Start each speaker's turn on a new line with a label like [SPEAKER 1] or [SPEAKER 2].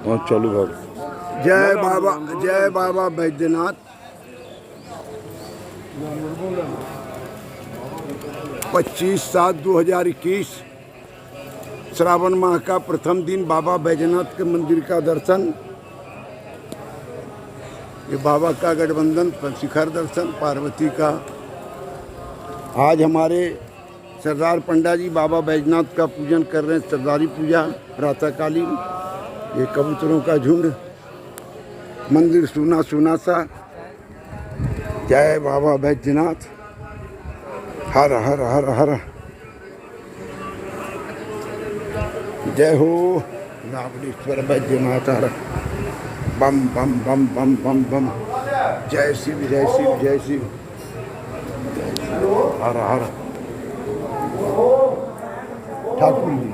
[SPEAKER 1] और चालू भाग।
[SPEAKER 2] जय बाबा बैद्यनाथ। 25/7/2021 श्रावण माह का प्रथम दिन बाबा बैद्यनाथ के मंदिर का दर्शन। ये बाबा का गठबंधन शिखर दर्शन, पार्वती का। आज हमारे सरदार पंडा जी बाबा बैद्यनाथ का पूजन कर रहे हैं, सरदारी पूजा प्रातःकालीन। ये कबूतरों का झुंड, मंदिर सुना सुना सा। जय बाबा बैद्यनाथ, हर हर हर हर। जय हो नागेश्वर बैद्यनाथ, हर बम बम बम बम बम बम। जय शिव जय शिव जय शिव, हर हर। ठाकुर जी